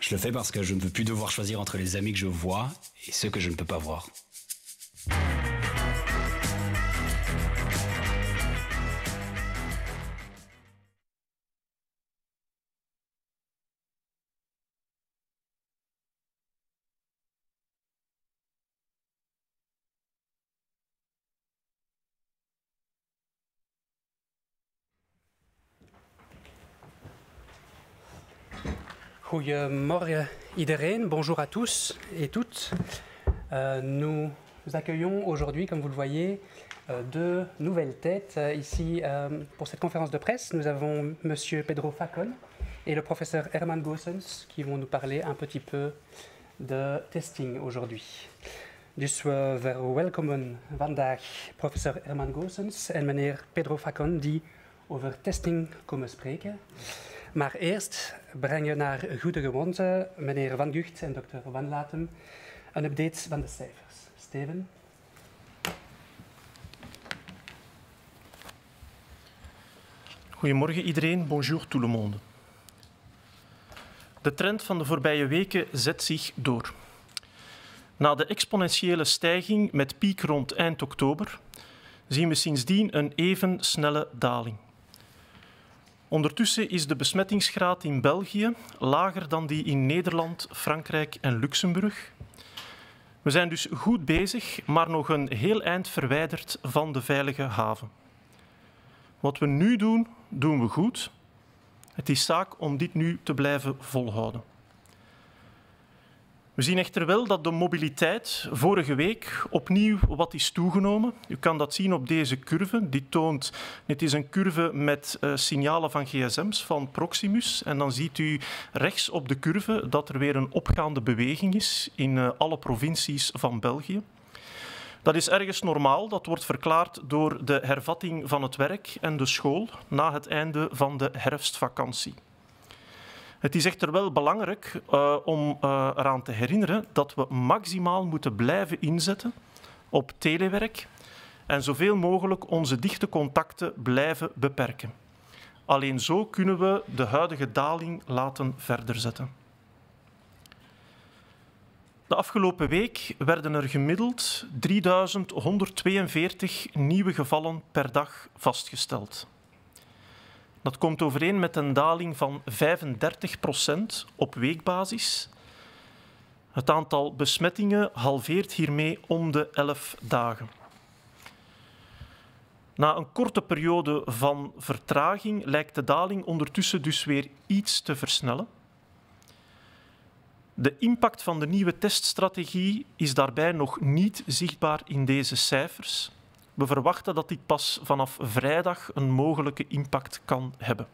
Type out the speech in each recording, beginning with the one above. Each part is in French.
Je le fais parce que je ne veux plus devoir choisir entre les amis que je vois et ceux que je ne peux pas voir. Goedemorgen iedereen, bonjour à tous et toutes. Nous accueillons aujourd'hui, comme vous le voyez, deux nouvelles têtes. Ici, pour cette conférence de presse, nous avons Monsieur Pedro Facon et le professeur Herman Goossens qui vont nous parler un petit peu de testing aujourd'hui. Dus we verwelkomen vandaag professor Herman Goossens en meneer Pedro Facon die over testing komen spreken. Maar eerst brengen naar goede gewoonte meneer Van Gucht en dokter Van Latem een update van de cijfers. Steven? Goedemorgen iedereen, bonjour tout le monde. De trend van de voorbije weken zet zich door. Na de exponentiële stijging met piek rond eind oktober zien we sindsdien een even snelle daling. Ondertussen is de besmettingsgraad in België lager dan die in Nederland, Frankrijk en Luxemburg. We zijn dus goed bezig, maar nog een heel eind verwijderd van de veilige haven. Wat we nu doen, doen we goed. Het is zaak om dit nu te blijven volhouden. We zien echter wel dat de mobiliteit vorige week opnieuw wat is toegenomen. U kan dat zien op deze curve. Dit is een curve met signalen van gsm's van Proximus. En dan ziet u rechts op de curve dat er weer een opgaande beweging is in alle provincies van België. Dat is ergens normaal. Dat wordt verklaard door de hervatting van het werk en de school na het einde van de herfstvakantie. Het is echter wel belangrijk om eraan te herinneren dat we maximaal moeten blijven inzetten op telewerk en zoveel mogelijk onze dichte contacten blijven beperken. Alleen zo kunnen we de huidige daling laten verder zetten. De afgelopen week werden er gemiddeld 3142 nieuwe gevallen per dag vastgesteld. Dat komt overeen met een daling van 35% op weekbasis. Het aantal besmettingen halveert hiermee om de 11 dagen. Na een korte periode van vertraging lijkt de daling ondertussen dus weer iets te versnellen. De impact van de nieuwe teststrategie is daarbij nog niet zichtbaar in deze cijfers. We verwachten dat dit pas vanaf vrijdag een mogelijke impact kan hebben.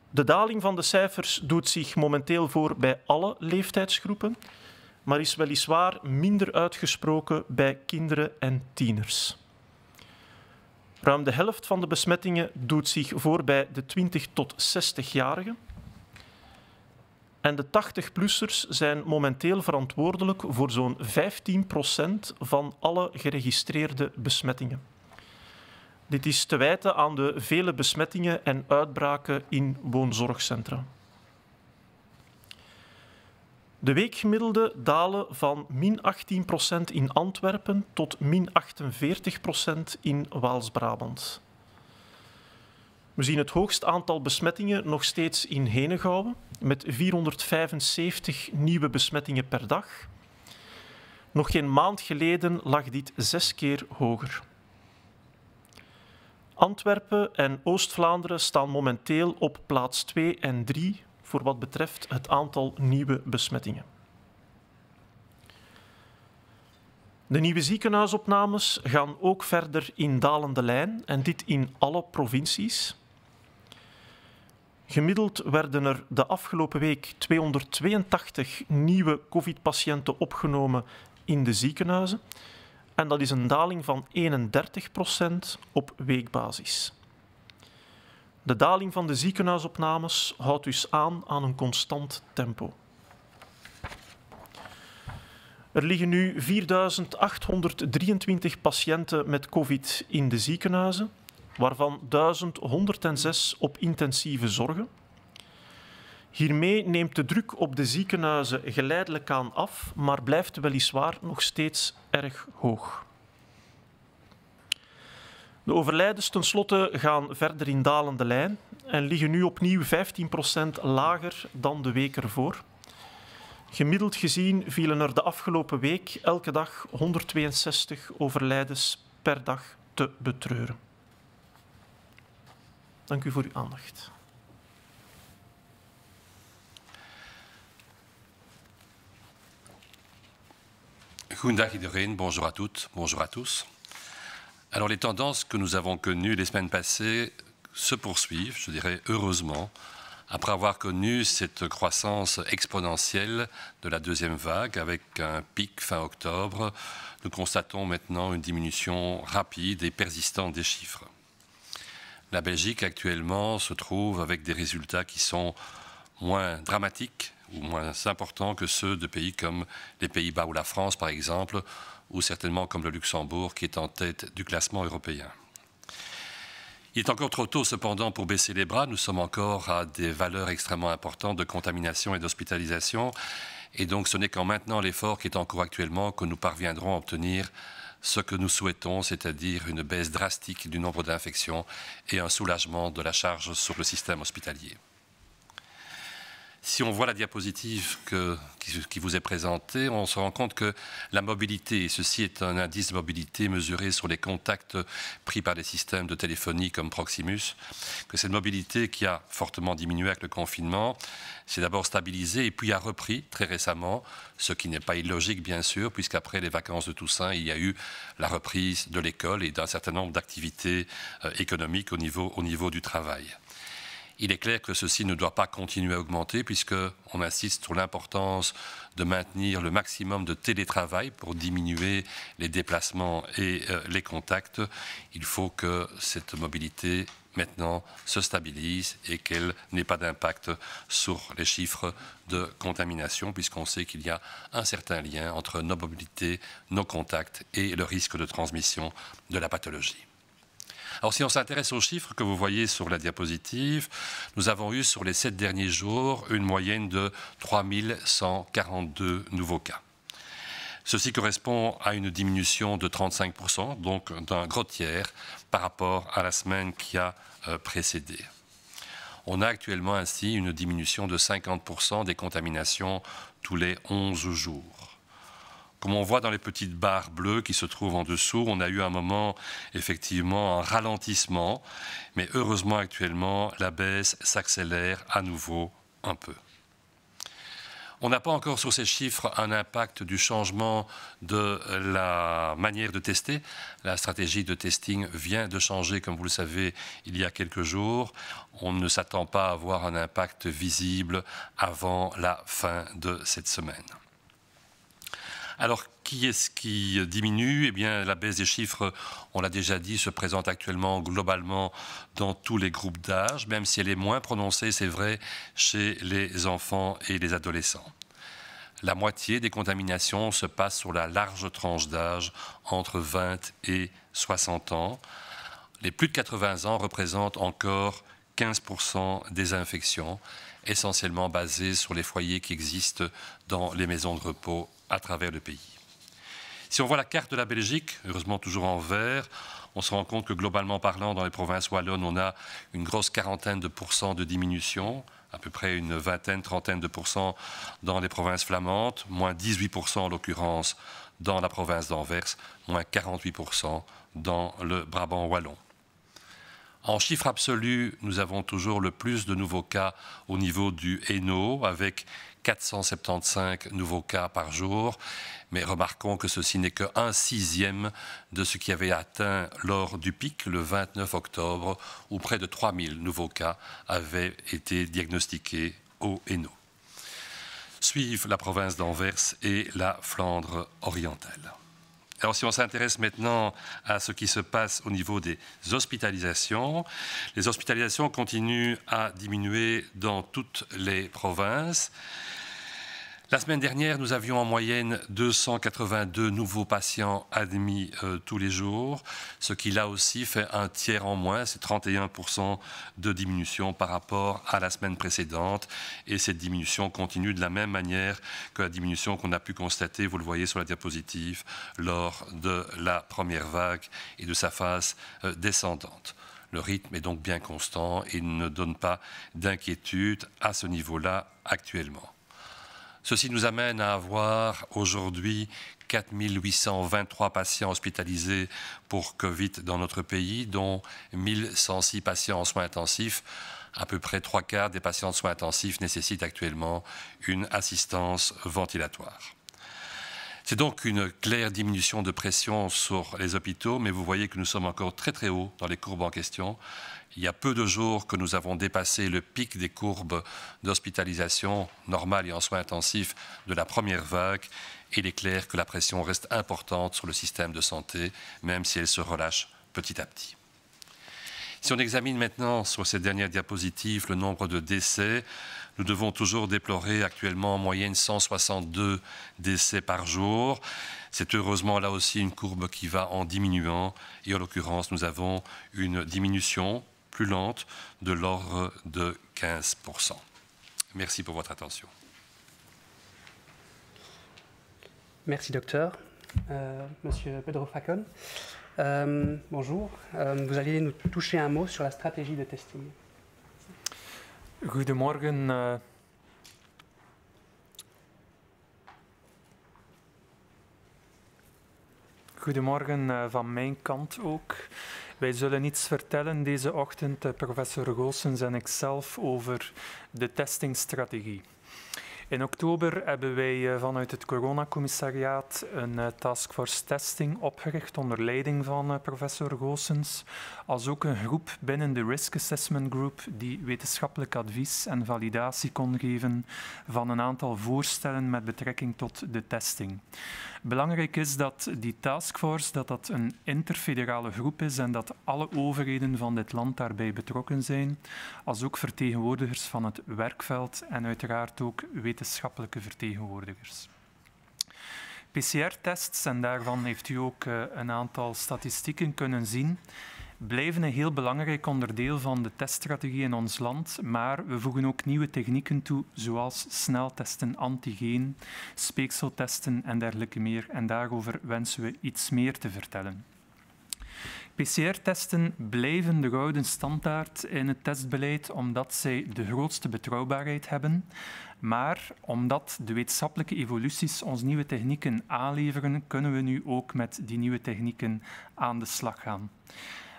De daling van de cijfers doet zich momenteel voor bij alle leeftijdsgroepen, maar is weliswaar minder uitgesproken bij kinderen en tieners. Ruim de helft van de besmettingen doet zich voor bij de 20 tot 60-jarigen. En de 80-plussers zijn momenteel verantwoordelijk voor zo'n 15% van alle geregistreerde besmettingen. Dit is te wijten aan de vele besmettingen en uitbraken in woonzorgcentra. De weekgemiddelde dalen van -18% in Antwerpen tot -48% in Waals-Brabant. We zien het hoogste aantal besmettingen nog steeds in Henegouwen, met 475 nieuwe besmettingen per dag. Nog geen maand geleden lag dit 6 keer hoger. Antwerpen en Oost-Vlaanderen staan momenteel op plaats 2 en 3 voor wat betreft het aantal nieuwe besmettingen. De nieuwe ziekenhuisopnames gaan ook verder in dalende lijn en dit in alle provincies. Gemiddeld werden er de afgelopen week 282 nieuwe COVID-patiënten opgenomen in de ziekenhuizen. En dat is een daling van 31% op weekbasis. De daling van de ziekenhuisopnames houdt dus aan een constant tempo. Er liggen nu 4.823 patiënten met COVID in de ziekenhuizen, waarvan 1.106 op intensieve zorgen. Hiermee neemt de druk op de ziekenhuizen geleidelijk aan af, maar blijft weliswaar nog steeds erg hoog. De overlijdens tenslotte gaan verder in dalende lijn en liggen nu opnieuw 15% lager dan de week ervoor. Gemiddeld gezien vielen er de afgelopen week elke dag 162 overlijdens per dag te betreuren. Dank u voor uw aandacht. Goedendag iedereen, bonjour à toutes, bonjour à tous. Alors les tendances que nous avons connues les semaines passées se poursuivent, je dirais heureusement, après avoir connu cette croissance exponentielle de la deuxième vague avec un pic fin octobre. Nous constatons maintenant une diminution rapide et persistante des chiffres. La Belgique actuellement se trouve avec des résultats qui sont moins dramatiques ou moins importants que ceux de pays comme les Pays-Bas ou la France par exemple, ou certainement comme le Luxembourg qui est en tête du classement européen. Il est encore trop tôt cependant pour baisser les bras, nous sommes encore à des valeurs extrêmement importantes de contamination et d'hospitalisation et donc ce n'est qu'en maintenant l'effort qui est en cours actuellement que nous parviendrons à obtenir ce que nous souhaitons, c'est-à-dire une baisse drastique du nombre d'infections et un soulagement de la charge sur le système hospitalier. Si on voit la diapositive qui vous est présentée, on se rend compte que la mobilité, et ceci est un indice de mobilité mesuré sur les contacts pris par des systèmes de téléphonie comme Proximus, que cette mobilité qui a fortement diminué avec le confinement s'est d'abord stabilisée et puis a repris très récemment, ce qui n'est pas illogique bien sûr, puisqu'après les vacances de Toussaint, il y a eu la reprise de l'école et d'un certain nombre d'activités économiques au niveau du travail. Il est clair que ceci ne doit pas continuer à augmenter puisqu'on insiste sur l'importance de maintenir le maximum de télétravail pour diminuer les déplacements et les contacts. Il faut que cette mobilité maintenant se stabilise et qu'elle n'ait pas d'impact sur les chiffres de contamination puisqu'on sait qu'il y a un certain lien entre nos mobilités, nos contacts et le risque de transmission de la pathologie. Alors si on s'intéresse aux chiffres que vous voyez sur la diapositive, nous avons eu sur les 7 derniers jours une moyenne de 3142 nouveaux cas. Ceci correspond à une diminution de 35%, donc d'un gros tiers par rapport à la semaine qui a précédé. On a actuellement ainsi une diminution de 50% des contaminations tous les 11 jours. Comme on voit dans les petites barres bleues qui se trouvent en dessous, on a eu un moment, effectivement, un ralentissement. Mais heureusement, actuellement, la baisse s'accélère à nouveau un peu. On n'a pas encore sur ces chiffres un impact du changement de la manière de tester. La stratégie de testing vient de changer, comme vous le savez, il y a quelques jours. On ne s'attend pas à avoir un impact visible avant la fin de cette semaine. Alors, qui est-ce qui diminue? Eh bien, la baisse des chiffres, on l'a déjà dit, se présente actuellement globalement dans tous les groupes d'âge, même si elle est moins prononcée, c'est vrai, chez les enfants et les adolescents. La moitié des contaminations se passe sur la large tranche d'âge entre 20 et 60 ans. Les plus de 80 ans représentent encore 15% des infections, essentiellement basées sur les foyers qui existent dans les maisons de repos à travers le pays. Si on voit la carte de la Belgique, heureusement toujours en vert, on se rend compte que globalement parlant, dans les provinces wallonnes, on a une grosse quarantaine de pourcents de diminution, à peu près une vingtaine, trentaine de pourcents dans les provinces flamandes, moins 18% en l'occurrence dans la province d'Anvers, moins 48% dans le Brabant wallon. En chiffre absolu, nous avons toujours le plus de nouveaux cas au niveau du Hainaut, avec 475 nouveaux cas par jour. Mais remarquons que ceci n'est que 1/6 de ce qui avait atteint lors du pic le 29 octobre, où près de 3000 nouveaux cas avaient été diagnostiqués au Hainaut. Suivent la province d'Anvers et la Flandre orientale. Alors si on s'intéresse maintenant à ce qui se passe au niveau des hospitalisations, les hospitalisations continuent à diminuer dans toutes les provinces. La semaine dernière, nous avions en moyenne 282 nouveaux patients admis tous les jours, ce qui là aussi fait un tiers en moins, c'est 31% de diminution par rapport à la semaine précédente. Et cette diminution continue de la même manière que la diminution qu'on a pu constater, vous le voyez sur la diapositive, lors de la première vague et de sa phase descendante. Le rythme est donc bien constant et ne donne pas d'inquiétude à ce niveau-là actuellement. Ceci nous amène à avoir aujourd'hui 4 823 patients hospitalisés pour Covid dans notre pays, dont 1106 patients en soins intensifs. À peu près 3/4 des patients en soins intensifs nécessitent actuellement une assistance ventilatoire. C'est donc une claire diminution de pression sur les hôpitaux, mais vous voyez que nous sommes encore très très haut dans les courbes en question. Il y a peu de jours que nous avons dépassé le pic des courbes d'hospitalisation normale et en soins intensifs de la première vague. Et il est clair que la pression reste importante sur le système de santé, même si elle se relâche petit à petit. Si on examine maintenant sur cette dernière diapositive le nombre de décès, nous devons toujours déplorer actuellement en moyenne 162 décès par jour. C'est heureusement là aussi une courbe qui va en diminuant. Et en l'occurrence, nous avons une diminution plus lente de l'ordre de 15%. Merci pour votre attention. Merci, docteur. Monsieur Pedro Facon, bonjour. Vous allez nous toucher un mot sur la stratégie de testing. Goedemorgen. Goedemorgen van mijn kant ook. Wij zullen iets vertellen deze ochtend, professor Goossens en ikzelf, over de testingstrategie. In oktober hebben wij vanuit het coronacommissariaat een taskforce testing opgericht onder leiding van professor Goossens, als ook een groep binnen de Risk Assessment Group die wetenschappelijk advies en validatie kon geven van een aantal voorstellen met betrekking tot de testing. Belangrijk is dat die taskforce dat een interfederale groep is en dat alle overheden van dit land daarbij betrokken zijn, als ook vertegenwoordigers van het werkveld en uiteraard ook wetenschappelijke vertegenwoordigers. PCR-tests, en daarvan heeft u ook een aantal statistieken kunnen zien, blijven een heel belangrijk onderdeel van de teststrategie in ons land, maar we voegen ook nieuwe technieken toe, zoals sneltesten, antigeen, speekseltesten en dergelijke meer. En daarover wensen we iets meer te vertellen. PCR-testen blijven de gouden standaard in het testbeleid omdat zij de grootste betrouwbaarheid hebben. Maar omdat de wetenschappelijke evoluties ons nieuwe technieken aanleveren, kunnen we nu ook met die nieuwe technieken aan de slag gaan.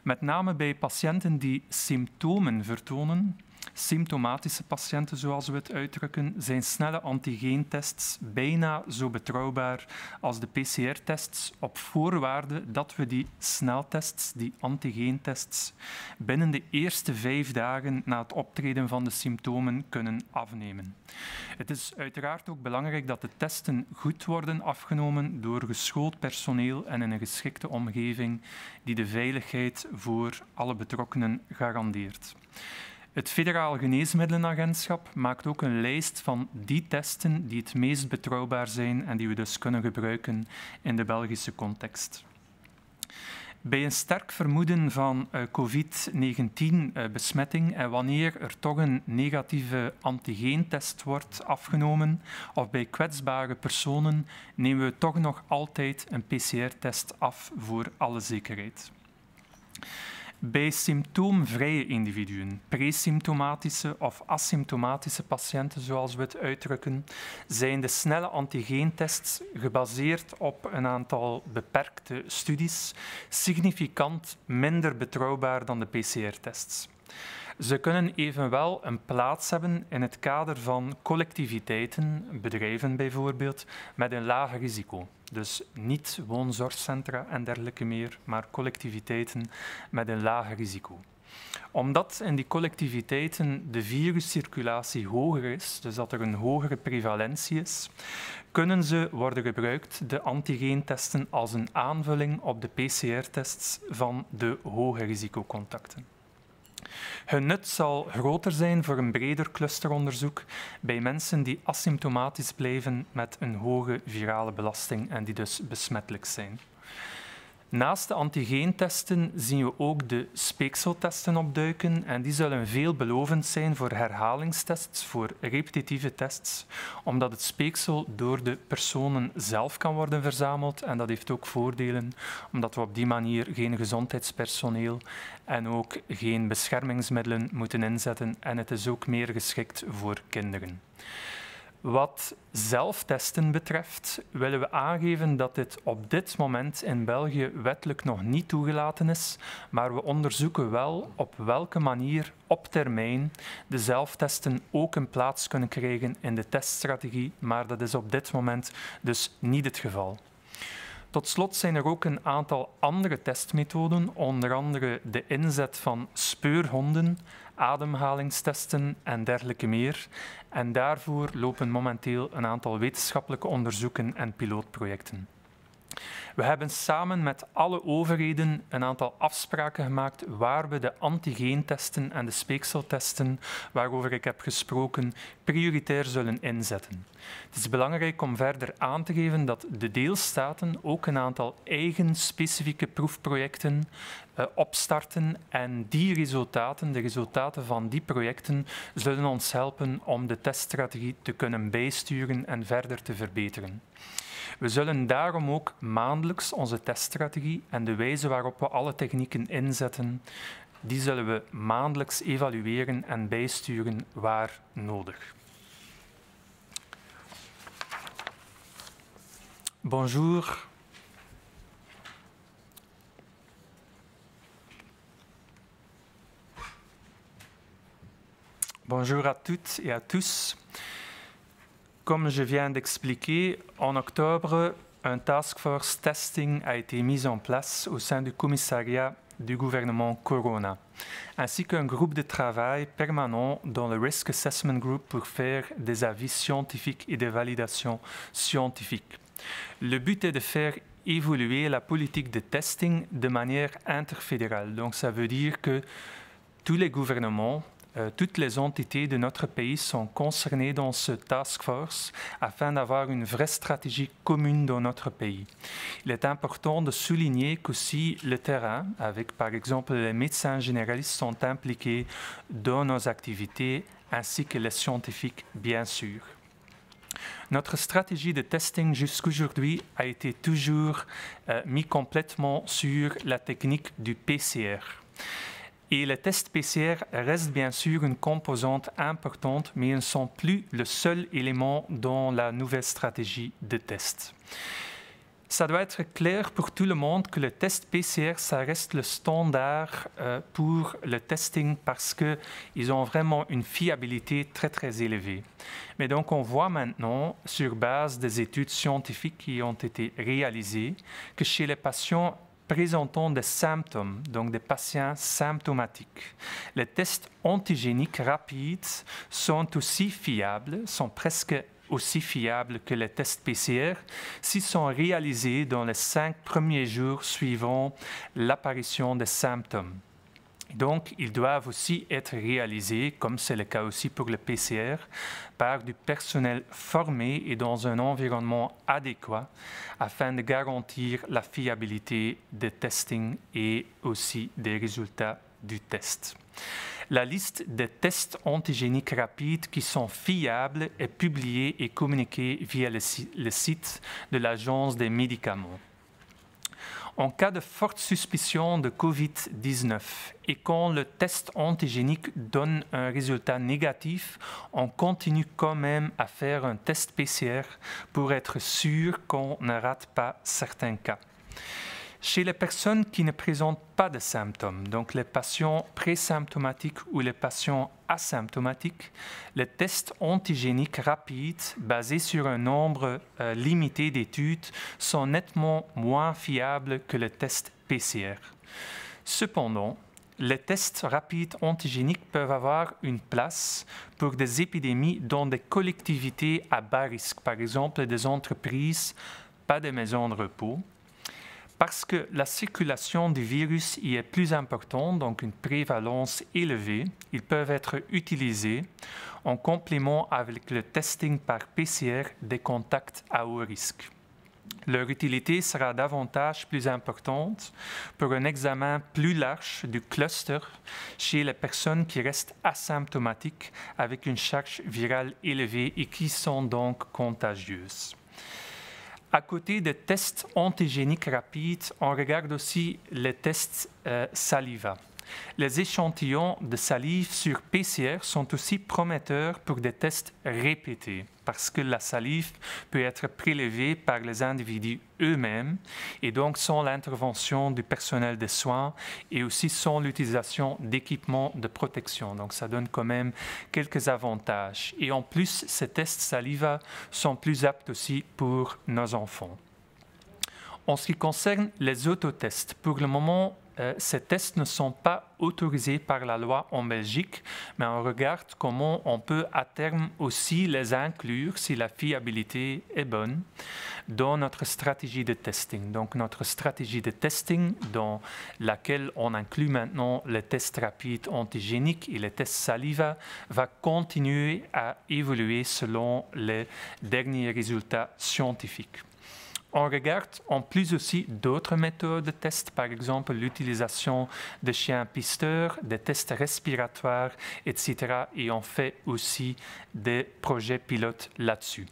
Met name bij patiënten die symptomen vertonen, symptomatische patiënten zoals we het uitdrukken, zijn snelle antigeentests bijna zo betrouwbaar als de PCR-tests, op voorwaarde dat we die sneltests, die antigeentests, binnen de eerste 5 dagen na het optreden van de symptomen kunnen afnemen. Het is uiteraard ook belangrijk dat de testen goed worden afgenomen door geschoold personeel en in een geschikte omgeving die de veiligheid voor alle betrokkenen garandeert. Het Federaal Geneesmiddelenagentschap maakt ook een lijst van die testen die het meest betrouwbaar zijn en die we dus kunnen gebruiken in de Belgische context. Bij een sterk vermoeden van COVID-19-besmetting en wanneer er toch een negatieve antigeentest wordt afgenomen of bij kwetsbare personen, nemen we toch nog altijd een PCR-test af voor alle zekerheid. Bij symptoomvrije individuen, presymptomatische of asymptomatische patiënten, zoals we het uitdrukken, zijn de snelle antigeentests gebaseerd op een aantal beperkte studies significant minder betrouwbaar dan de PCR-tests. Ze kunnen evenwel een plaats hebben in het kader van collectiviteiten, bedrijven bijvoorbeeld, met een laag risico. Dus niet woonzorgcentra en dergelijke meer, maar collectiviteiten met een laag risico. Omdat in die collectiviteiten de viruscirculatie hoger is, dus dat er een hogere prevalentie is, kunnen ze worden gebruikt, de antigeentesten, als een aanvulling op de PCR-tests van de hoge risicocontacten. Hun nut zal groter zijn voor een breder clusteronderzoek bij mensen die asymptomatisch blijven met een hoge virale belasting en die dus besmettelijk zijn. Naast de antigeentesten zien we ook de speekseltesten opduiken en die zullen veelbelovend zijn voor herhalingstests, voor repetitieve tests, omdat het speeksel door de personen zelf kan worden verzameld en dat heeft ook voordelen, omdat we op die manier geen gezondheidspersoneel en ook geen beschermingsmiddelen moeten inzetten en het is ook meer geschikt voor kinderen. Wat zelftesten betreft willen we aangeven dat dit op dit moment in België wettelijk nog niet toegelaten is, maar we onderzoeken wel op welke manier op termijn de zelftesten ook een plaats kunnen krijgen in de teststrategie, maar dat is op dit moment dus niet het geval. Tot slot zijn er ook een aantal andere testmethoden, onder andere de inzet van speurhonden, ademhalingstesten en dergelijke meer. En daarvoor lopen momenteel een aantal wetenschappelijke onderzoeken en pilootprojecten. We hebben samen met alle overheden een aantal afspraken gemaakt waar we de antigeentesten en de speekseltesten, waarover ik heb gesproken, prioritair zullen inzetten. Het is belangrijk om verder aan te geven dat de deelstaten ook een aantal eigen specifieke proefprojecten opstarten en die resultaten, de resultaten van die projecten, zullen ons helpen om de teststrategie te kunnen bijsturen en verder te verbeteren. We zullen daarom ook maandelijks onze teststrategie en de wijze waarop we alle technieken inzetten, die zullen we maandelijks evalueren en bijsturen waar nodig. Bonjour. Bonjour à toutes et à tous. Comme je viens d'expliquer, en octobre, un task force testing a été mis en place au sein du commissariat du gouvernement Corona, ainsi qu'un groupe de travail permanent dans le Risk Assessment Group pour faire des avis scientifiques et des validations scientifiques. Le but est de faire évoluer la politique de testing de manière interfédérale. Donc ça veut dire que tous les gouvernements, toutes les entités de notre pays sont concernées dans ce task force afin d'avoir une vraie stratégie commune dans notre pays. Il est important de souligner qu'aussi le terrain, avec par exemple les médecins généralistes, sont impliqués dans nos activités, ainsi que les scientifiques, bien sûr. Notre stratégie de testing jusqu'aujourd'hui a été toujours mise complètement sur la technique du PCR. Et les tests PCR restent bien sûr une composante importante, mais ils ne sont plus le seul élément dans la nouvelle stratégie de test. Ça doit être clair pour tout le monde que le test PCR, ça reste le standard pour le testing parce qu'ils ont vraiment une fiabilité très, très élevée. Mais donc, on voit maintenant, sur base des études scientifiques qui ont été réalisées, que chez les patients présentant des symptômes, donc des patients symptomatiques, les tests antigéniques rapides sont aussi fiables, sont presque aussi fiables que les tests PCR s'ils sont réalisés dans les 5 premiers jours suivant l'apparition des symptômes. Donc, ils doivent aussi être réalisés, comme c'est le cas aussi pour le PCR, par du personnel formé et dans un environnement adéquat afin de garantir la fiabilité des testings et aussi des résultats du test. La liste des tests antigéniques rapides qui sont fiables est publiée et communiquée via le site de l'Agence des médicaments. En cas de forte suspicion de COVID-19 et quand le test antigénique donne un résultat négatif, on continue quand même à faire un test PCR pour être sûr qu'on ne rate pas certains cas. Chez les personnes qui ne présentent pas de symptômes, donc les patients présymptomatiques ou les patients asymptomatiques, les tests antigéniques rapides basés sur un nombre limité d'études sont nettement moins fiables que les tests PCR. Cependant, les tests rapides antigéniques peuvent avoir une place pour des épidémies dans des collectivités à bas risque, par exemple des entreprises, pas des maisons de repos, Parce que la circulation du virus y est plus importante, donc une prévalence élevée, ils peuvent être utilisés en complément avec le testing par PCR des contacts à haut risque. Leur utilité sera davantage plus importante pour un examen plus large du cluster chez les personnes qui restent asymptomatiques avec une charge virale élevée et qui sont donc contagieuses. À côté des tests antigéniques rapides, on regarde aussi les tests saliva. Les échantillons de salive sur PCR sont aussi prometteurs pour des tests répétés parce que la salive peut être prélevée par les individus eux-mêmes et donc sans l'intervention du personnel de soins et aussi sans l'utilisation d'équipements de protection. Donc ça donne quand même quelques avantages. Et en plus, ces tests saliva sont plus aptes aussi pour nos enfants. En ce qui concerne les autotests, pour le moment, ces tests ne sont pas autorisés par la loi en Belgique, mais on regarde comment on peut à terme aussi les inclure, si la fiabilité est bonne, dans notre stratégie de testing. Donc notre stratégie de testing dans laquelle on inclut maintenant les tests rapides antigéniques et les tests saliva va continuer à évoluer selon les derniers résultats scientifiques. On regarde en plus aussi d'autres méthodes de tests, par exemple l'utilisation de chiens pisteurs, des tests respiratoires, etc. Et on fait aussi des projets pilotes là-dessus.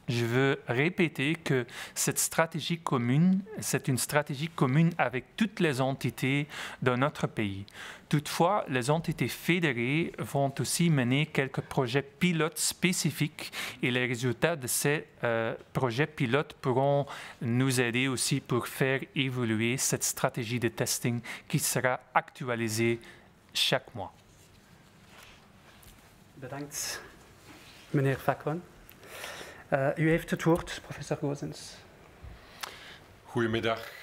Je veux répéter que cette stratégie commune, c'est une stratégie commune avec toutes les entités de notre pays. Toutefois, les entités fédérées vont aussi mener quelques projets pilotes spécifiques et les résultats de ces projets pilotes pourront nous aider aussi pour faire évoluer cette stratégie de testing qui sera actualisée chaque mois. Bedankt, meneer Facon. U heeft het woord, professor Goossens. Goedemiddag.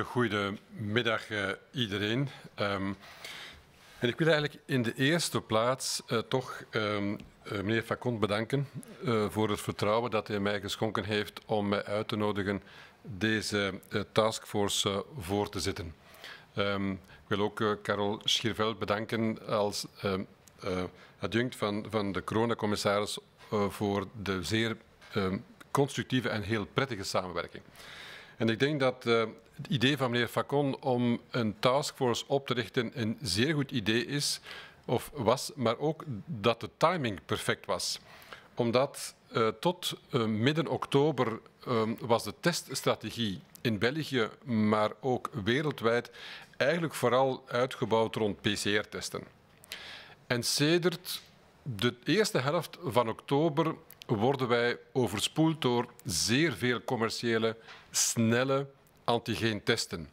Goedemiddag iedereen. En ik wil eigenlijk in de eerste plaats toch meneer Facon bedanken voor het vertrouwen dat hij mij geschonken heeft om mij uit te nodigen deze taskforce voor te zitten. Ik wil ook Carol Schiervel bedanken als adjunct van de coronacommissaris voor de zeer constructieve en heel prettige samenwerking. En ik denk dat het idee van meneer Facon om een taskforce op te richten een zeer goed idee is, of was, maar ook dat de timing perfect was. Omdat tot midden oktober was de teststrategie in België, maar ook wereldwijd, eigenlijk vooral uitgebouwd rond PCR-testen. En sedert de eerste helft van oktober worden wij overspoeld door zeer veel commerciële, snelle antigeentesten.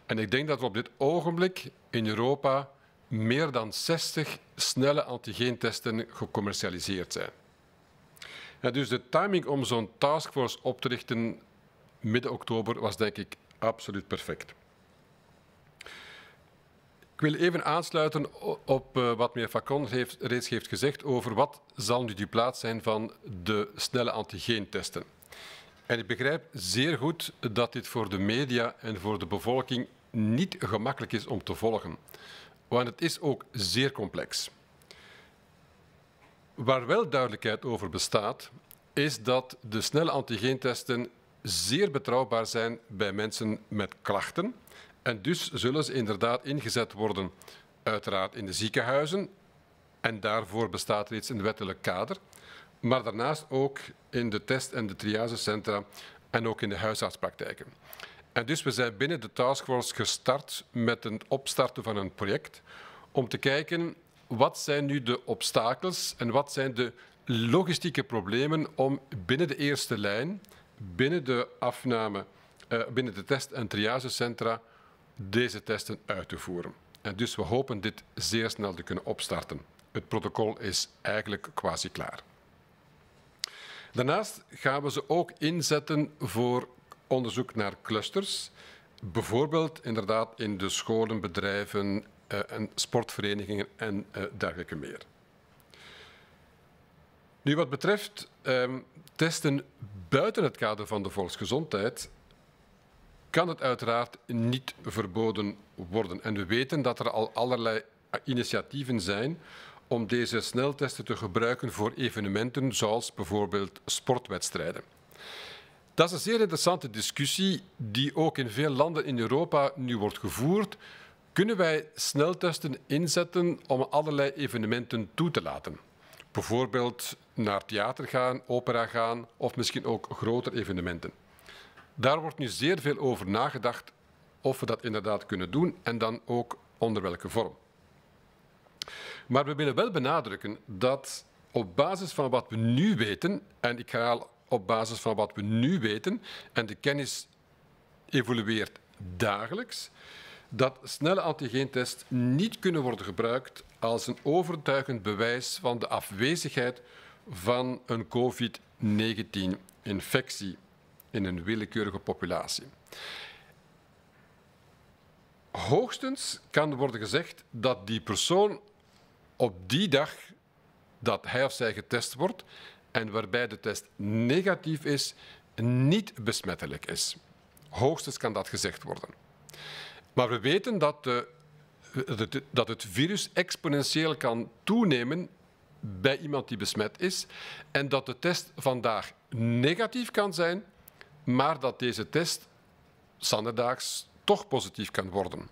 En ik denk dat we op dit ogenblik in Europa meer dan 60 snelle antigeentesten gecommercialiseerd zijn. Ja, dus de timing om zo'n taskforce op te richten midden oktober was denk ik absoluut perfect. Ik wil even aansluiten op wat meneer Facon reeds heeft gezegd over wat zal nu de plaats zijn van de snelle antigeentesten. En ik begrijp zeer goed dat dit voor de media en voor de bevolking niet gemakkelijk is om te volgen. Want het is ook zeer complex. Waar wel duidelijkheid over bestaat, is dat de snelle antigeentesten zeer betrouwbaar zijn bij mensen met klachten. En dus zullen ze inderdaad ingezet worden, uiteraard in de ziekenhuizen. En daarvoor bestaat reeds een wettelijk kader. Maar daarnaast ook in de test- en de triagecentra en ook in de huisartspraktijken. En dus we zijn binnen de taskforce gestart met het opstarten van een project om te kijken wat zijn nu de obstakels en wat zijn de logistieke problemen om binnen de eerste lijn, binnen de afname, binnen de test- en triagecentra deze testen uit te voeren. En dus we hopen dit zeer snel te kunnen opstarten. Het protocol is eigenlijk quasi klaar. Daarnaast gaan we ze ook inzetten voor onderzoek naar clusters bijvoorbeeld inderdaad in de scholen, bedrijven en sportverenigingen en dergelijke meer. Nu, wat betreft testen buiten het kader van de volksgezondheid, kan het uiteraard niet verboden worden. En we weten dat er al allerlei initiatieven zijn om deze sneltesten te gebruiken voor evenementen zoals bijvoorbeeld sportwedstrijden. Dat is een zeer interessante discussie die ook in veel landen in Europa nu wordt gevoerd. Kunnen wij sneltesten inzetten om allerlei evenementen toe te laten? Bijvoorbeeld naar theater gaan, opera gaan of misschien ook grotere evenementen. Daar wordt nu zeer veel over nagedacht of we dat inderdaad kunnen doen en dan ook onder welke vorm. Maar we willen wel benadrukken dat op basis van wat we nu weten, en ik herhaal op basis van wat we nu weten, en de kennis evolueert dagelijks, dat snelle antigeentests niet kunnen worden gebruikt als een overtuigend bewijs van de afwezigheid van een COVID-19-infectie in een willekeurige populatie. Hoogstens kan worden gezegd dat die persoon op die dag dat hij of zij getest wordt en waarbij de test negatief is, niet besmettelijk is. Hoogstens kan dat gezegd worden. Maar we weten dat het virus exponentieel kan toenemen bij iemand die besmet is en dat de test vandaag negatief kan zijn, maar dat deze test zanderdaags toch positief kan worden.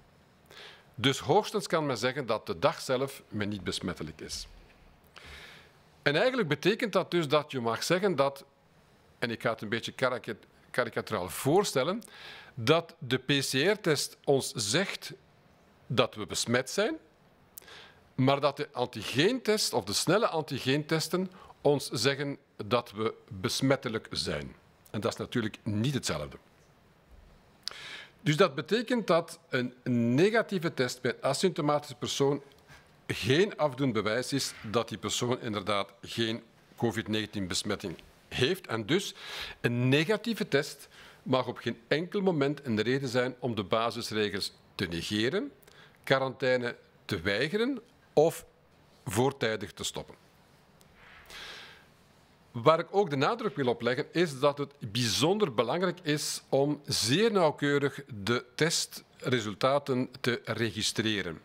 Dus hoogstens kan men zeggen dat de dag zelf men niet besmettelijk is. En eigenlijk betekent dat dus dat je mag zeggen dat, en ik ga het een beetje karikaturaal voorstellen, dat de PCR-test ons zegt dat we besmet zijn, maar dat de antigeentest of de snelle antigeentesten ons zeggen dat we besmettelijk zijn. En dat is natuurlijk niet hetzelfde. Dus dat betekent dat een negatieve test bij een asymptomatische persoon geen afdoend bewijs is dat die persoon inderdaad geen COVID-19-besmetting heeft. En dus een negatieve test mag op geen enkel moment een reden zijn om de basisregels te negeren, quarantaine te weigeren of voortijdig te stoppen. Waar ik ook de nadruk wil op leggen, is dat het bijzonder belangrijk is om zeer nauwkeurig de testresultaten te registreren.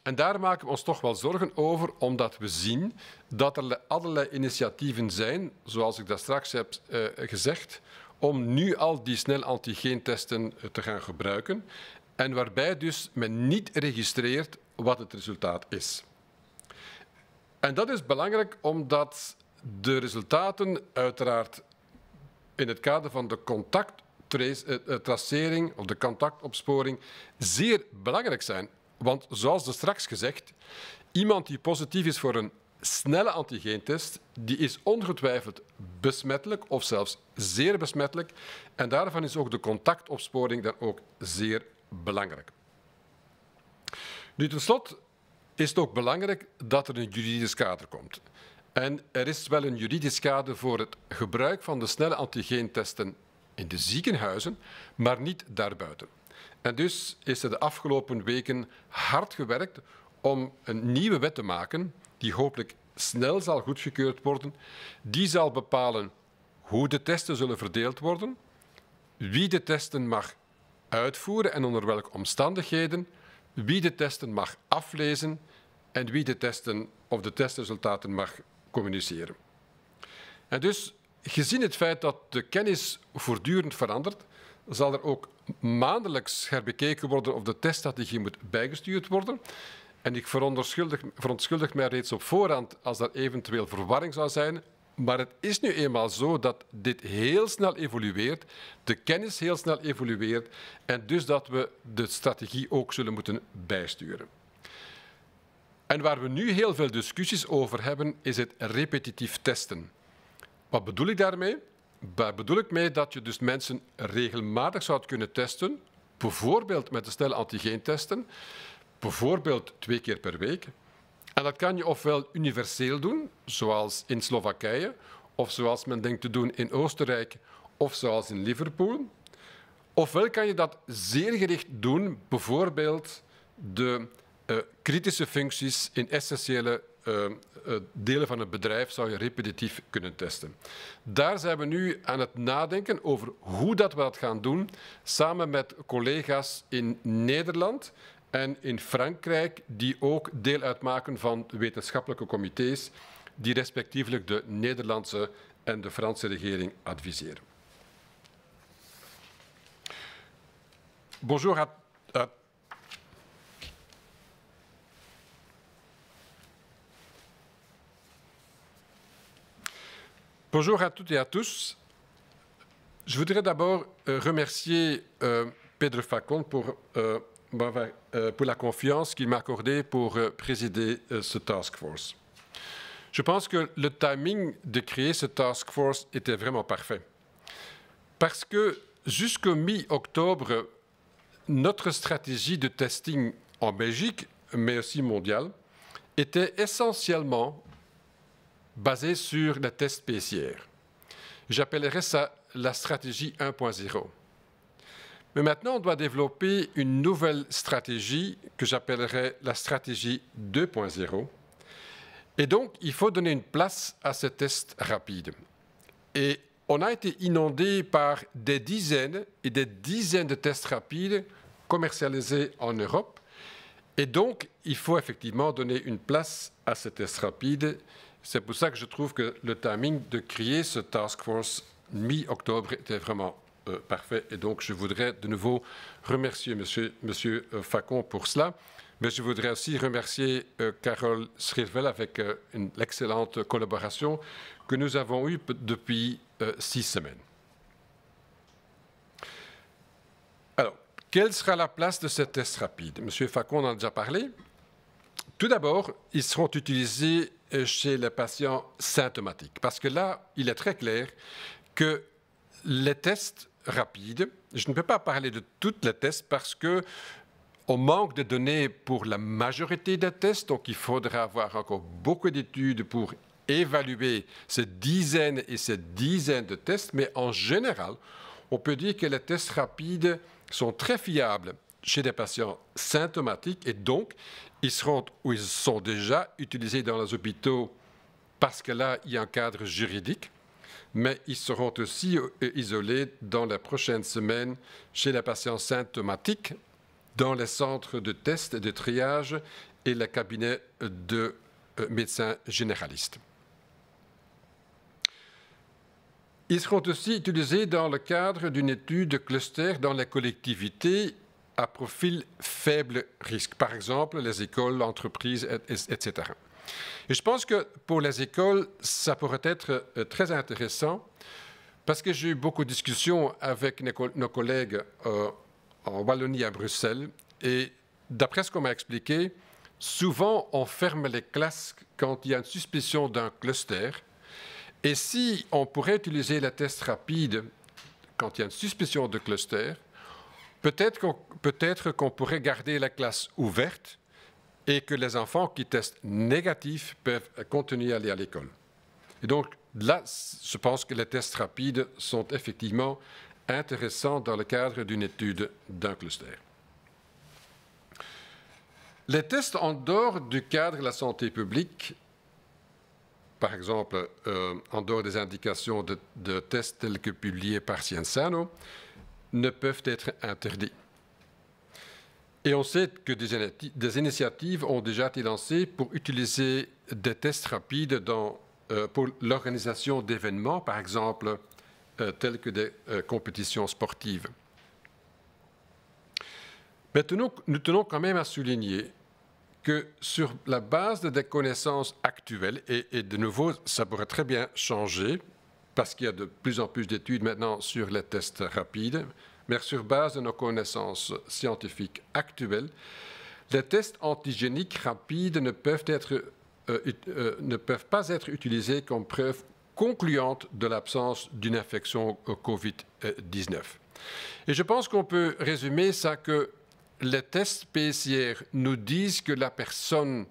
En daar maken we ons toch wel zorgen over, omdat we zien dat er allerlei initiatieven zijn, zoals ik dat straks heb gezegd, om nu al die snel antigeentesten te gaan gebruiken en waarbij dus men niet registreert wat het resultaat is. En dat is belangrijk omdat de resultaten uiteraard in het kader van de contacttracering of de contactopsporing zeer belangrijk zijn. Want zoals straks gezegd, iemand die positief is voor een snelle antigeentest, die is ongetwijfeld besmettelijk of zelfs zeer besmettelijk. En daarvan is ook de contactopsporing dan ook zeer belangrijk. Nu, ten slotte is het ook belangrijk dat er een juridisch kader komt. En er is wel een juridisch kader voor het gebruik van de snelle antigeentesten in de ziekenhuizen, maar niet daarbuiten. En dus is er de afgelopen weken hard gewerkt om een nieuwe wet te maken, die hopelijk snel zal goedgekeurd worden. Die zal bepalen hoe de testen zullen verdeeld worden, wie de testen mag uitvoeren en onder welke omstandigheden, wie de testen mag aflezen en wie de testen of de testresultaten mag communiceren. En dus, gezien het feit dat de kennis voortdurend verandert, zal er ook maandelijks herbekeken worden of de teststrategie moet bijgestuurd worden. En ik verontschuldig mij reeds op voorhand als er eventueel verwarring zou zijn. Maar het is nu eenmaal zo dat dit heel snel evolueert, de kennis heel snel evolueert en dus dat we de strategie ook zullen moeten bijsturen. En waar we nu heel veel discussies over hebben, is het repetitief testen. Wat bedoel ik daarmee? Daar bedoel ik mee dat je dus mensen regelmatig zou kunnen testen, bijvoorbeeld met de snelle antigeentesten, bijvoorbeeld 2 keer per week. En dat kan je ofwel universeel doen, zoals in Slowakije, of zoals men denkt te doen in Oostenrijk, of zoals in Liverpool. Ofwel kan je dat zeer gericht doen, bijvoorbeeld de kritische functies in essentiële delen van het bedrijf zou je repetitief kunnen testen. Daar zijn we nu aan het nadenken over hoe we dat gaan doen, samen met collega's in Nederland en in Frankrijk, die ook deel uitmaken van wetenschappelijke comité's, die respectievelijk de Nederlandse en de Franse regering adviseren. Bonjour à Bonjour à toutes et à tous. Je voudrais d'abord remercier Pedro Facón pour la confiance qu'il m'a accordée pour présider ce task force. Je pense que le timing de créer ce task force était vraiment parfait. Parce que jusqu'au mi-octobre, notre stratégie de testing en Belgique, mais aussi mondiale, était essentiellement basée sur les tests PCR. J'appellerais ça la stratégie 1.0. Mais maintenant, on doit développer une nouvelle stratégie que j'appellerais la stratégie 2.0. Et donc, il faut donner une place à ces tests rapides. Et on a été inondé par des dizaines et des dizaines de tests rapides commercialisés en Europe. Et donc, il faut effectivement donner une place à ces tests rapides. C'est pour ça que je trouve que le timing de créer ce task force mi-octobre était vraiment parfait. Et donc, je voudrais de nouveau remercier Monsieur Facón pour cela. Mais je voudrais aussi remercier Carole Schiervel avec une excellente collaboration que nous avons eue depuis 6 semaines. Alors, quelle sera la place de ces tests rapides? Monsieur Facón en a déjà parlé. Tout d'abord, ils seront utilisés chez les patients symptomatiques. Parce que là, il est très clair que les tests rapides, je ne peux pas parler de tous les tests parce qu'on manque de données pour la majorité des tests, donc il faudra avoir encore beaucoup d'études pour évaluer ces dizaines et ces dizaines de tests. Mais en général, on peut dire que les tests rapides sont très fiables chez des patients symptomatiques et donc ils sont déjà utilisés dans les hôpitaux parce que là, il y a un cadre juridique, mais ils seront aussi isolés dans les prochaines semaines chez les patients symptomatiques, dans les centres de tests et de triage et les cabinets de médecins généralistes. Ils seront aussi utilisés dans le cadre d'une étude de cluster dans les collectivités à profil faible risque, par exemple les écoles, l'entreprise, etc. Et je pense que pour les écoles, ça pourrait être très intéressant parce que j'ai eu beaucoup de discussions avec nos collègues en Wallonie à Bruxelles et d'après ce qu'on m'a expliqué, souvent on ferme les classes quand il y a une suspicion d'un cluster et si on pourrait utiliser les tests rapides quand il y a une suspicion de cluster, peut-être qu'on pourrait garder la classe ouverte et que les enfants qui testent négatifs peuvent continuer à aller à l'école. Et donc là, je pense que les tests rapides sont effectivement intéressants dans le cadre d'une étude d'un cluster. Les tests en dehors du cadre de la santé publique, par exemple en dehors des indications de tests tels que publiés par Sciensano, ne peuvent être interdits. Et on sait que des initiatives ont déjà été lancées pour utiliser des tests rapides pour l'organisation d'événements, par exemple, tels que des compétitions sportives. Mais nous tenons quand même à souligner que sur la base des connaissances actuelles, et de nouveau, ça pourrait très bien changer, parce qu'il y a de plus en plus d'études maintenant sur les tests rapides, mais sur base de nos connaissances scientifiques actuelles, les tests antigéniques rapides ne peuvent pas être utilisés comme preuve concluante de l'absence d'une infection Covid-19. Et je pense qu'on peut résumer ça que les tests PCR nous disent que la personne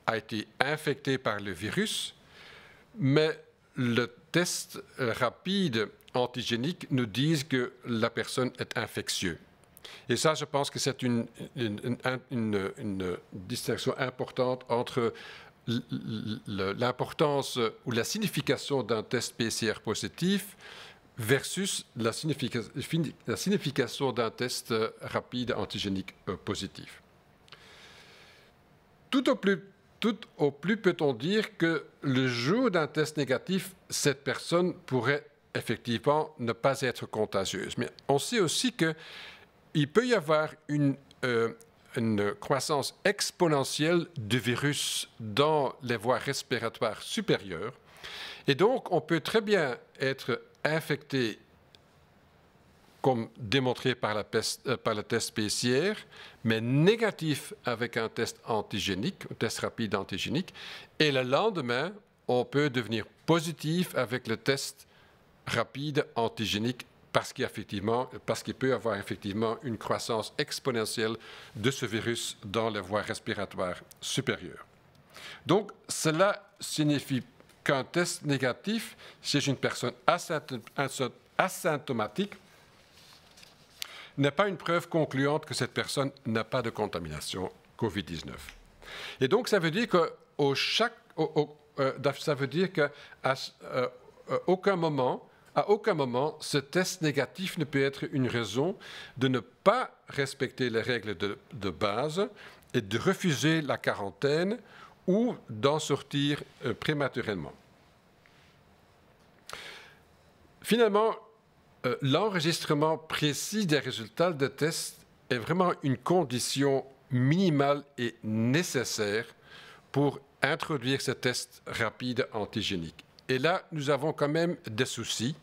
a été infectée par le virus, mais le test rapide antigénique nous dise que la personne est infectieuse. Et ça, je pense que c'est une distinction importante entre l'importance ou la signification d'un test PCR positif versus la signification d'un test rapide antigénique positif. Tout au plus peut-on dire que le jour d'un test négatif, cette personne pourrait effectivement ne pas être contagieuse. Mais on sait aussi qu'il peut y avoir une croissance exponentielle du virus dans les voies respiratoires supérieures. Et donc, on peut très bien être infecté, comme démontré par le test PCR, mais négatif avec un test antigénique, un test rapide antigénique. Et le lendemain, on peut devenir positif avec le test rapide antigénique parce qu'il peut y avoir effectivement une croissance exponentielle de ce virus dans les voies respiratoires supérieures. Donc, cela signifie qu'un test négatif chez une personne asymptomatique n'est pas une preuve concluante que cette personne n'a pas de contamination COVID-19. Et donc, ça veut dire qu'à aucun moment, ce test négatif ne peut être une raison de ne pas respecter les règles de base et de refuser la quarantaine ou d'en sortir prématurément. Finalement, l'enregistrement précis des résultats de tests est vraiment une condition minimale et nécessaire pour introduire ce test rapide antigénique. Et là, nous avons quand même des soucis,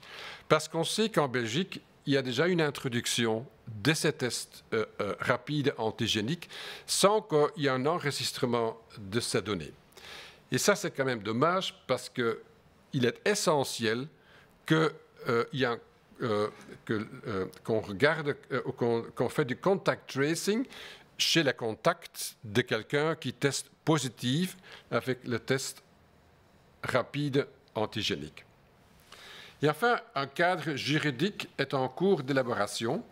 parce qu'on sait qu'en Belgique, il y a déjà une introduction de ces tests rapides antigéniques sans qu'il y ait un enregistrement de ces données. Et ça, c'est quand même dommage, parce qu'il est essentiel qu'on regarde, qu'on fait du contact tracing chez les contacts de quelqu'un qui teste positif avec le test rapide antigénique. Et enfin, un cadre juridique est en cours d'élaboration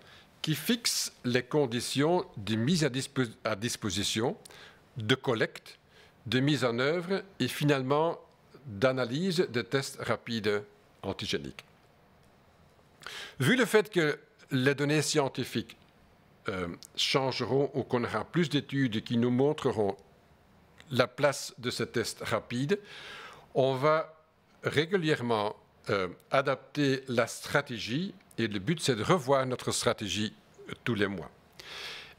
qui fixe les conditions de mise à disposition, de collecte, de mise en œuvre et finalement d'analyse de tests rapides antigéniques. Vu le fait que les données scientifiques changeront ou qu'on aura plus d'études qui nous montreront la place de ce test rapide, on va régulièrement adapter la stratégie et le but, c'est de revoir notre stratégie tous les mois.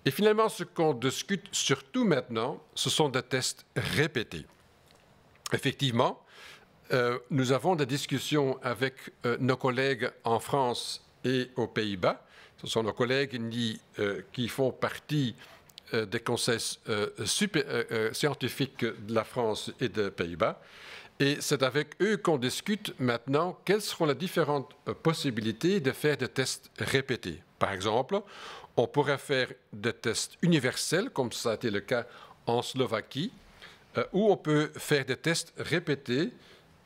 Et finalement, ce qu'on discute surtout maintenant, ce sont des tests répétés. Effectivement, nous avons des discussions avec nos collègues en France et aux Pays-Bas. Ce sont nos collègues qui font partie des conseils scientifiques de la France et des Pays-Bas. Et c'est avec eux qu'on discute maintenant quelles seront les différentes possibilités de faire des tests répétés. Par exemple, on pourrait faire des tests universels, comme ça a été le cas en Slovaquie, ou on peut faire des tests répétés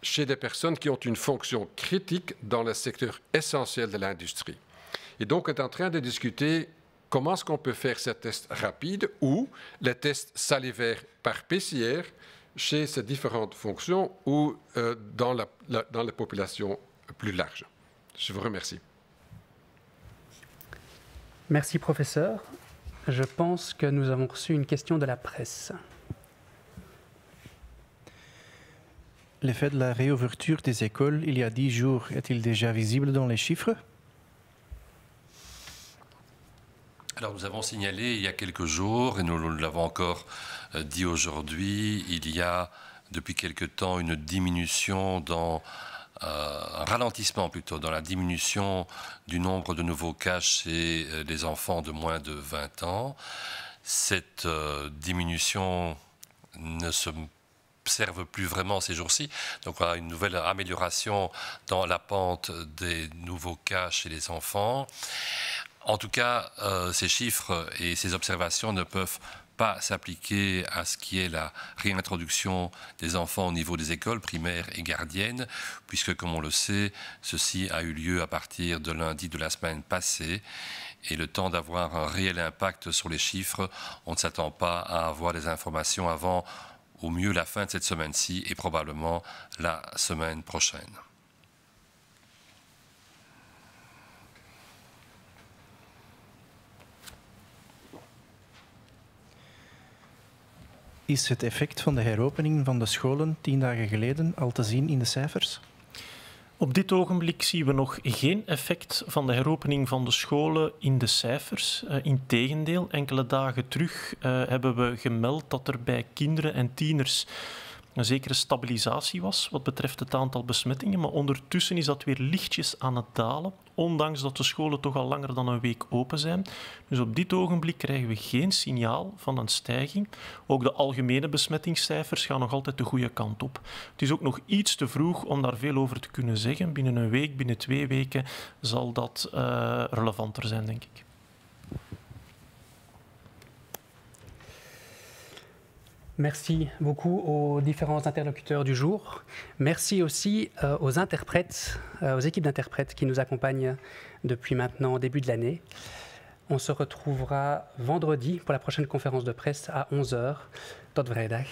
chez des personnes qui ont une fonction critique dans le secteur essentiel de l'industrie. Et donc, on est en train de discuter comment est-ce qu'on peut faire ces tests rapides ou les tests salivaires par PCR chez ces différentes fonctions ou dans la population plus large. Je vous remercie. Merci, professeur. Je pense que nous avons reçu une question de la presse. L'effet de la réouverture des écoles il y a 10 jours est-il déjà visible dans les chiffres? Alors nous avons signalé il y a quelques jours, et nous l'avons encore dit aujourd'hui, il y a depuis quelque temps une diminution un ralentissement plutôt dans la diminution du nombre de nouveaux cas chez les enfants de moins de 20 ans. Cette diminution ne s'observe plus vraiment ces jours-ci. Donc on a une nouvelle amélioration dans la pente des nouveaux cas chez les enfants. En tout cas, ces chiffres et ces observations ne peuvent pas s'appliquer à ce qui est la réintroduction des enfants au niveau des écoles primaires et gardiennes, puisque, comme on le sait, ceci a eu lieu à partir de lundi de la semaine passée. Et le temps d'avoir un réel impact sur les chiffres, on ne s'attend pas à avoir des informations avant, au mieux, la fin de cette semaine-ci et probablement la semaine prochaine. Is het effect van de heropening van de scholen 10 dagen geleden al te zien in de cijfers? Op dit ogenblik zien we nog geen effect van de heropening van de scholen in de cijfers. Integendeel, enkele dagen terug hebben we gemeld dat er bij kinderen en tieners een zekere stabilisatie was wat betreft het aantal besmettingen. Maar ondertussen is dat weer lichtjes aan het dalen, ondanks dat de scholen toch al langer dan een week open zijn. Dus op dit ogenblik krijgen we geen signaal van een stijging. Ook de algemene besmettingscijfers gaan nog altijd de goede kant op. Het is ook nog iets te vroeg om daar veel over te kunnen zeggen. Binnen een week, binnen 2 weken zal dat relevanter zijn, denk ik. Merci beaucoup aux différents interlocuteurs du jour. Merci aussi aux interprètes, aux équipes d'interprètes qui nous accompagnent depuis maintenant début de l'année. On se retrouvera vendredi pour la prochaine conférence de presse à 11h. Tot vrijdag.